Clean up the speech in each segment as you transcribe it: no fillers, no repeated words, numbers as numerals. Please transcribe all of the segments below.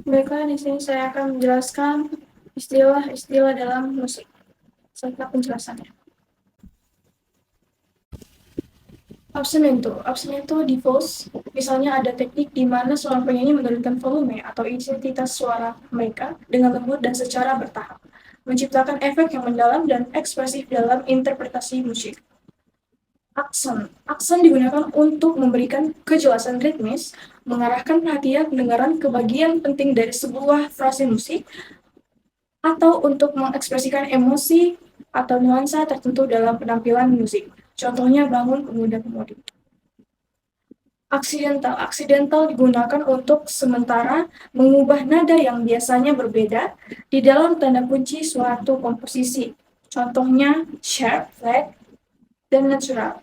Baiklah, di sini saya akan menjelaskan istilah-istilah dalam musik serta penjelasannya. Absenento di Voz, misalnya ada teknik di mana seorang penyanyi menurunkan volume atau intensitas suara mereka dengan lembut dan secara bertahap, menciptakan efek yang mendalam dan ekspresif dalam interpretasi musik. Aksen digunakan untuk memberikan kejelasan ritmis, mengarahkan perhatian pendengaran ke bagian penting dari sebuah frase musik, atau untuk mengekspresikan emosi atau nuansa tertentu dalam penampilan musik. Contohnya bangun pemuda-pemudi. Aksidental digunakan untuk sementara mengubah nada yang biasanya berbeda di dalam tanda kunci suatu komposisi. Contohnya sharp, flat, dan natural.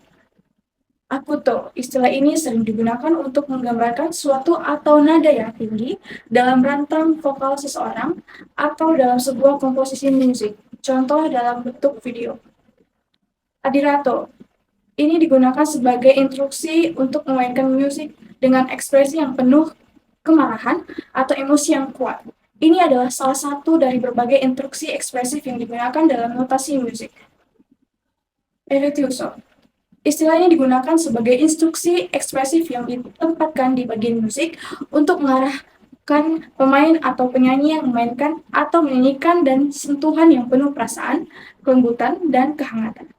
Akuto, istilah ini sering digunakan untuk menggambarkan suatu atau nada yang tinggi dalam rantang vokal seseorang atau dalam sebuah komposisi musik, contoh dalam bentuk video. Adirato, ini digunakan sebagai instruksi untuk memainkan musik dengan ekspresi yang penuh kemarahan atau emosi yang kuat. Ini adalah salah satu dari berbagai instruksi ekspresif yang digunakan dalam notasi musik. Virtuoso, istilahnya digunakan sebagai instruksi ekspresif yang ditempatkan di bagian musik untuk mengarahkan pemain atau penyanyi yang memainkan atau menyanyikan dan sentuhan yang penuh perasaan, kelembutan, dan kehangatan.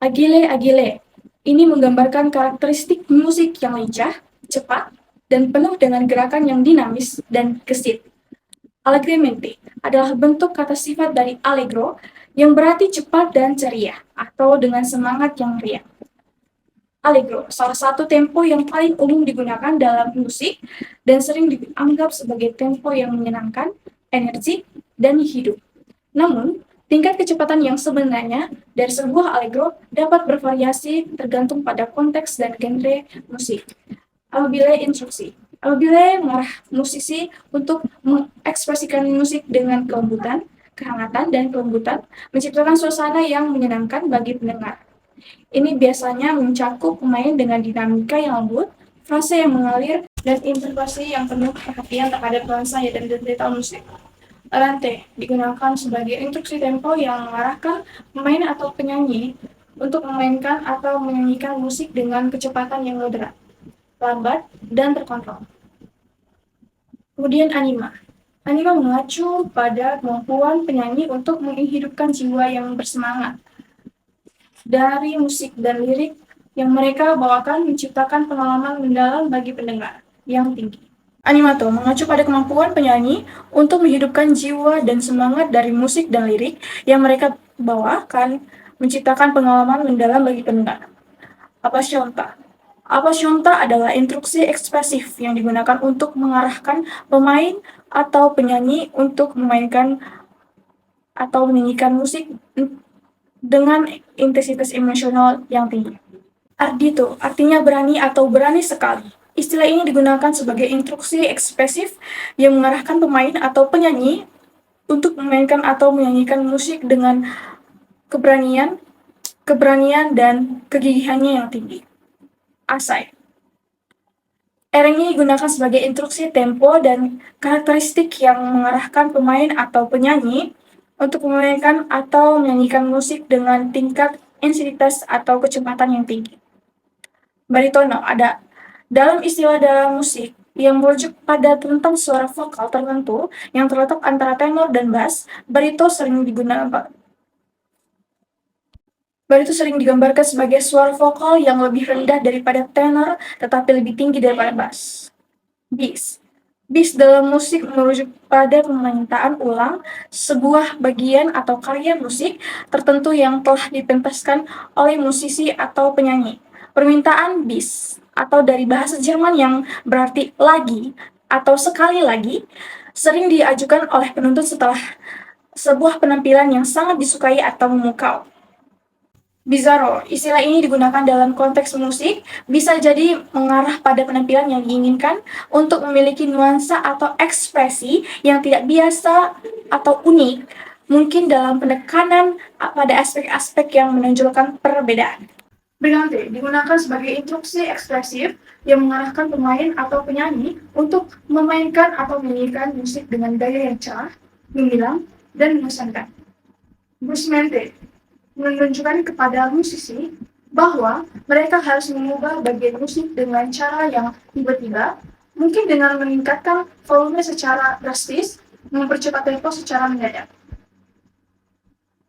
Agile, ini menggambarkan karakteristik musik yang lincah, cepat, dan penuh dengan gerakan yang dinamis dan gesit. Allegremente adalah bentuk kata sifat dari allegro yang berarti cepat dan ceria atau dengan semangat yang riang. Allegro, salah satu tempo yang paling umum digunakan dalam musik dan sering dianggap sebagai tempo yang menyenangkan, energik, dan hidup. Namun, tingkat kecepatan yang sebenarnya dari sebuah allegro dapat bervariasi tergantung pada konteks dan genre musik. Apabila mengarah musisi untuk mengekspresikan musik dengan kelembutan, kehangatan, dan kelembutan, menciptakan suasana yang menyenangkan bagi pendengar. Ini biasanya mencakup pemain dengan dinamika yang lembut, frase yang mengalir, dan interpretasi yang penuh perhatian terhadap nuansa dan detail musik. Rante digunakan sebagai instruksi tempo yang mengarahkan pemain atau penyanyi untuk memainkan atau menyanyikan musik dengan kecepatan yang moderat, lambat, dan terkontrol. Kemudian anima. Anima mengacu pada kemampuan penyanyi untuk menghidupkan jiwa yang bersemangat dari musik dan lirik yang mereka bawakan, menciptakan pengalaman mendalam bagi pendengar yang tinggi. Animato mengacu pada kemampuan penyanyi untuk menghidupkan jiwa dan semangat dari musik dan lirik yang mereka bawakan, menciptakan pengalaman mendalam bagi pendengar. Appassionata adalah instruksi ekspresif yang digunakan untuk mengarahkan pemain atau penyanyi untuk memainkan atau menyanyikan musik dengan intensitas emosional yang tinggi. Ardito artinya berani atau berani sekali. Istilah ini digunakan sebagai instruksi ekspresif yang mengarahkan pemain atau penyanyi untuk memainkan atau menyanyikan musik dengan keberanian dan kegigihannya yang tinggi. Asai. Ini digunakan sebagai instruksi tempo dan karakteristik yang mengarahkan pemain atau penyanyi untuk memainkan atau menyanyikan musik dengan tingkat intensitas atau kecepatan yang tinggi. Baritono ada dalam istilah dalam musik yang merujuk pada tentang suara vokal tertentu yang terletak antara tenor dan bass. Barito sering digambarkan sebagai suara vokal yang lebih rendah daripada tenor tetapi lebih tinggi daripada bass. Bis dalam musik merujuk pada pemintaan ulang sebuah bagian atau karya musik tertentu yang telah dipentaskan oleh musisi atau penyanyi. Permintaan bis atau dari bahasa Jerman yang berarti lagi atau sekali lagi sering diajukan oleh penuntut setelah sebuah penampilan yang sangat disukai atau memukau. Bizarro, istilah ini digunakan dalam konteks musik, bisa jadi mengarah pada penampilan yang diinginkan untuk memiliki nuansa atau ekspresi yang tidak biasa atau unik, mungkin dalam penekanan pada aspek-aspek yang menonjolkan perbedaan. Brillante digunakan sebagai instruksi ekspresif yang mengarahkan pemain atau penyanyi untuk memainkan atau menyanyikan musik dengan gaya yang cerah, gemilang, dan mengesankan. Brusmente menunjukkan kepada musisi bahwa mereka harus mengubah bagian musik dengan cara yang tiba-tiba, mungkin dengan meningkatkan volume secara drastis, mempercepat tempo secara mendadak.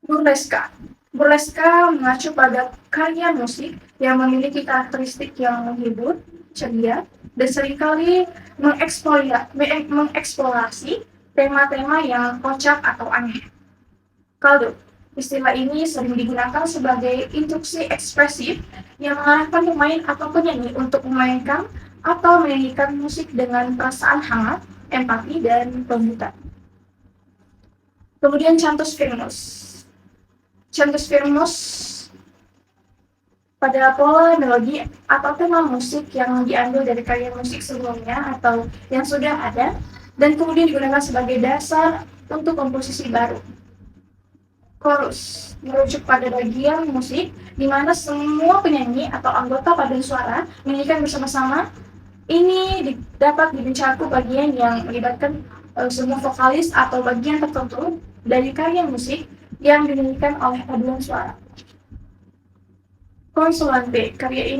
Burleska. Burleska mengacu pada karya musik yang memiliki karakteristik yang menghibur, ceria, dan seringkali mengeksplorasi tema-tema yang kocak atau aneh. Kaldo. Istilah ini sering digunakan sebagai instruksi ekspresif yang mengarahkan pemain atau penyanyi untuk memainkan atau menyanyikan musik dengan perasaan hangat, empati, dan pembuka. Kemudian Cantus Firmus. Cantus Firmus pada pola melodi atau tema musik yang diambil dari karya musik sebelumnya atau yang sudah ada dan kemudian digunakan sebagai dasar untuk komposisi baru. Chorus merujuk pada bagian musik di mana semua penyanyi atau anggota paduan suara menyanyikan bersama-sama. Ini dapat mencakup bagian yang melibatkan semua vokalis atau bagian tertentu dari karya musik yang dinyanyikan oleh paduan suara. Konsonante karya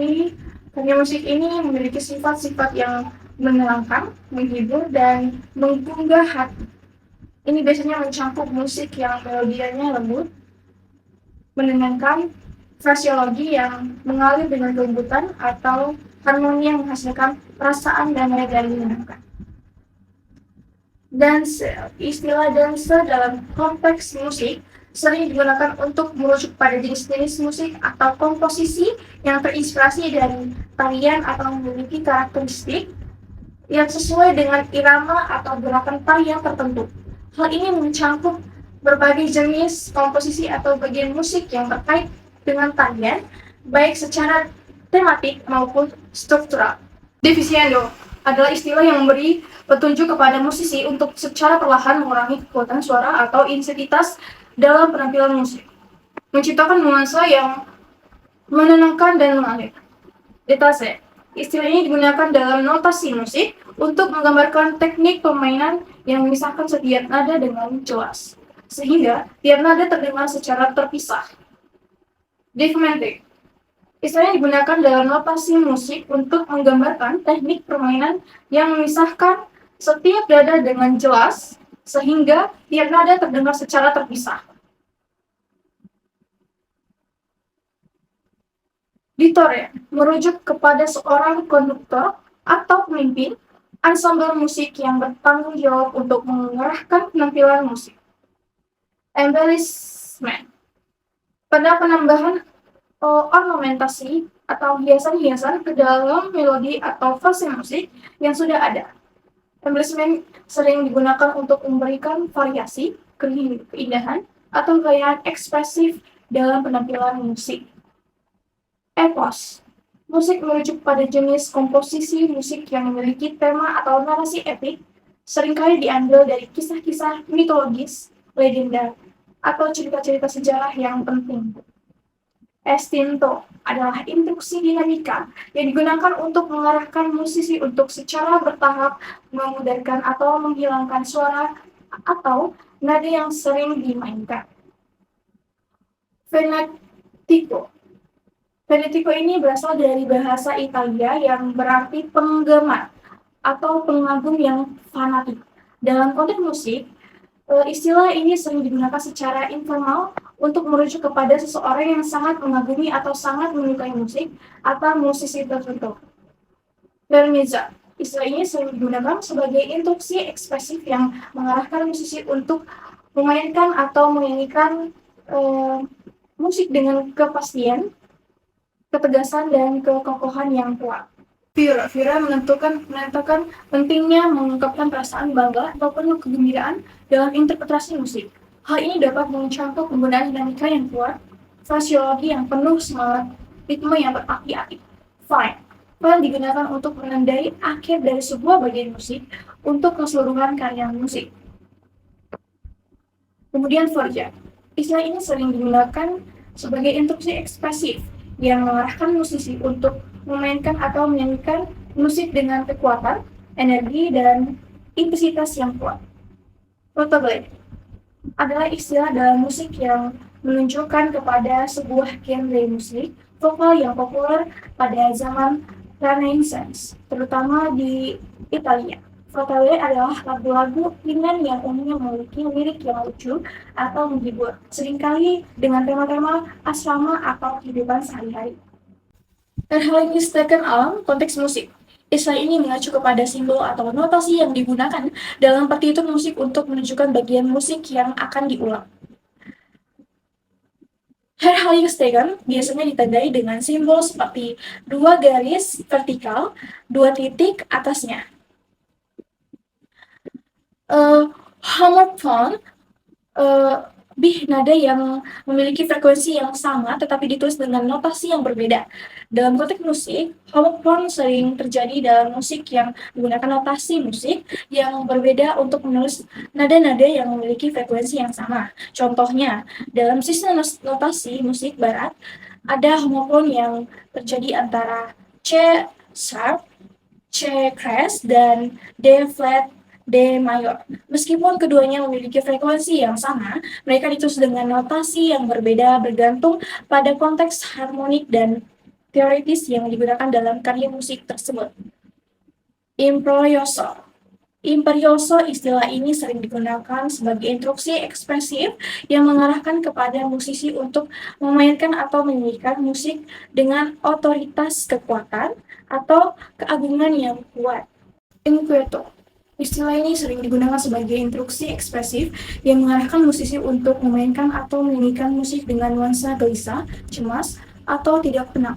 musik ini memiliki sifat-sifat yang menenangkan, menghibur, dan menggugah hati. Ini biasanya mencakup musik yang melodianya lembut, menenangkan, fraseologi yang mengalir dengan kelembutan, atau harmoni yang menghasilkan perasaan damai dan menyenangkan. Danse, istilah danse dalam konteks musik sering digunakan untuk merujuk pada jenis-jenis musik atau komposisi yang terinspirasi dari tarian atau memiliki karakteristik yang sesuai dengan irama atau gerakan tarian tertentu. Hal ini mencakup berbagai jenis komposisi atau bagian musik yang terkait dengan tarian, baik secara tematik maupun struktural. Divisiendo adalah istilah yang memberi petunjuk kepada musisi untuk secara perlahan mengurangi kekuatan suara atau intensitas dalam penampilan musik, menciptakan nuansa yang menenangkan dan mengalir. Detase, istilah ini digunakan dalam notasi musik untuk menggambarkan teknik permainan yang memisahkan setiap nada dengan jelas, sehingga tiap nada terdengar secara terpisah. Differente, istilahnya digunakan dalam notasi musik untuk menggambarkan teknik permainan yang memisahkan setiap nada dengan jelas, sehingga tiap nada terdengar secara terpisah. Dittore merujuk kepada seorang konduktor atau pemimpin ensemble musik yang bertanggung jawab untuk mengarahkan penampilan musik. Embellishment pada penambahan ornamentasi atau hiasan-hiasan ke dalam melodi atau fase musik yang sudah ada. Embellishment sering digunakan untuk memberikan variasi, keindahan, atau gaya ekspresif dalam penampilan musik. Epos, musik merujuk pada jenis komposisi musik yang memiliki tema atau narasi epik, seringkali diambil dari kisah-kisah mitologis, legenda, atau cerita-cerita sejarah yang penting. Estinto adalah instruksi dinamika yang digunakan untuk mengarahkan musisi untuk secara bertahap memudarkan atau menghilangkan suara atau nada yang sering dimainkan. Fanatico. Fanatico ini berasal dari bahasa Italia yang berarti penggemar atau pengagum yang fanatik. Dalam konteks musik, istilah ini sering digunakan secara informal untuk merujuk kepada seseorang yang sangat mengagumi atau sangat menyukai musik atau musisi tertentu. Vermizza, istilah ini sering digunakan sebagai instruksi ekspresif yang mengarahkan musisi untuk memainkan atau menyanyikan musik dengan kepastian, ketegasan, dan kekokohan yang kuat. Vira menentukan pentingnya mengungkapkan perasaan bangga atau penuh kegembiraan dalam interpretasi musik. Hal ini dapat mencakup penggunaan dinamika yang kuat, fraseologi yang penuh semangat, ritme yang berapi-api. Fine digunakan untuk menandai akhir dari sebuah bagian musik untuk keseluruhan karya musik. Kemudian forza, istilah ini sering digunakan sebagai instruksi ekspresif yang mengarahkan musisi untuk memainkan atau menyanyikan musik dengan kekuatan, energi, dan intensitas yang kuat. Notably, adalah istilah dalam musik yang menunjukkan kepada sebuah genre musik vokal yang populer pada zaman Renaissance, terutama di Italia. Fratelli adalah lagu-lagu ringan yang umumnya memiliki lirik yang lucu atau menghibur, seringkali dengan tema-tema asrama atau kehidupan sehari-hari. Dan hal ini taken alam konteks musik. Istilah ini mengacu kepada simbol atau notasi yang digunakan dalam partitur musik untuk menunjukkan bagian musik yang akan diulang. Herhalingstegen biasanya ditandai dengan simbol seperti dua garis vertikal, dua titik atasnya. Homophone bih nada yang memiliki frekuensi yang sama tetapi ditulis dengan notasi yang berbeda. Dalam konteks musik, homophone sering terjadi dalam musik yang menggunakan notasi musik yang berbeda untuk menulis nada-nada yang memiliki frekuensi yang sama. Contohnya, dalam sistem notasi musik barat, ada homophone yang terjadi antara C sharp, C crash, dan D flat D mayor. Meskipun keduanya memiliki frekuensi yang sama, mereka ditulis dengan notasi yang berbeda bergantung pada konteks harmonik dan teoritis yang digunakan dalam karya musik tersebut. Imperioso. Imperioso istilah ini sering digunakan sebagai instruksi ekspresif yang mengarahkan kepada musisi untuk memainkan atau menyanyikan musik dengan otoritas kekuatan atau keagungan yang kuat. Inquieto. Istilah ini sering digunakan sebagai instruksi ekspresif yang mengarahkan musisi untuk memainkan atau menyanyikan musik dengan nuansa gelisah, cemas, atau tidak tenang.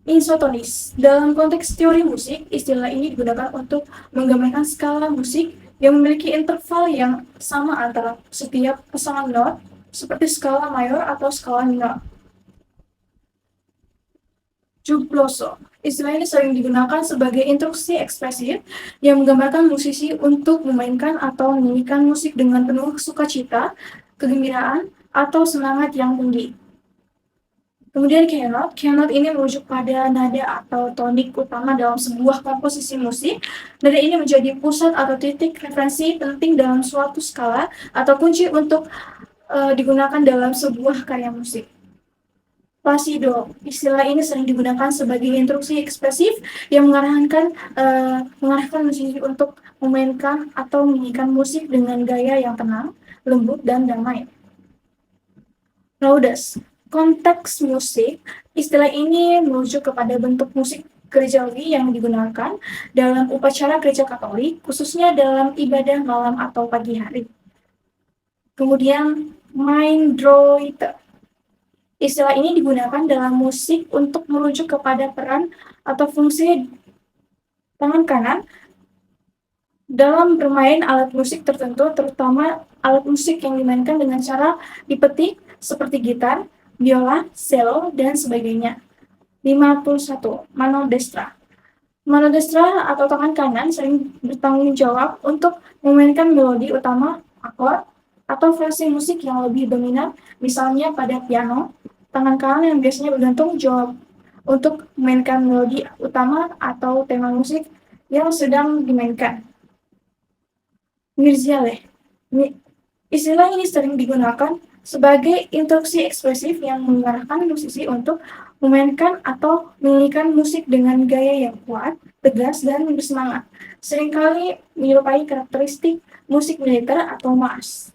Isotonis. Dalam konteks teori musik, istilah ini digunakan untuk menggambarkan skala musik yang memiliki interval yang sama antara setiap pasangan not, seperti skala mayor atau skala minor. Jubloso. Istilah ini sering digunakan sebagai instruksi ekspresif yang menggambarkan musisi untuk memainkan atau menyanyikan musik dengan penuh sukacita, kegembiraan, atau semangat yang tinggi. Kemudian keynote. Keynote ini merujuk pada nada atau tonik utama dalam sebuah komposisi musik. Nada ini menjadi pusat atau titik referensi penting dalam suatu skala atau kunci untuk digunakan dalam sebuah karya musik. Placido. Istilah ini sering digunakan sebagai instruksi ekspresif yang mengarahkan musisi untuk memainkan atau menyanyikan musik dengan gaya yang tenang, lembut, dan damai. Laudes. Konteks musik, istilah ini merujuk kepada bentuk musik gerejawi yang digunakan dalam upacara gereja Katolik, khususnya dalam ibadah malam atau pagi hari. Kemudian, Mindroite. Istilah ini digunakan dalam musik untuk merujuk kepada peran atau fungsi tangan kanan dalam bermain alat musik tertentu, terutama alat musik yang dimainkan dengan cara dipetik seperti gitar, biola, cello, dan sebagainya. 51. Mano destra. Mano destra atau tangan kanan sering bertanggung jawab untuk memainkan melodi utama, akord, atau versi musik yang lebih dominan, misalnya pada piano. Tangan kanan yang biasanya bergantung jawab untuk memainkan melodi utama atau tema musik yang sedang dimainkan. Mirziale. Istilah ini sering digunakan sebagai instruksi ekspresif yang mengarahkan musisi untuk memainkan atau menyanyikan musik dengan gaya yang kuat, tegas, dan bersemangat. Seringkali menyerupai karakteristik musik militer atau mars.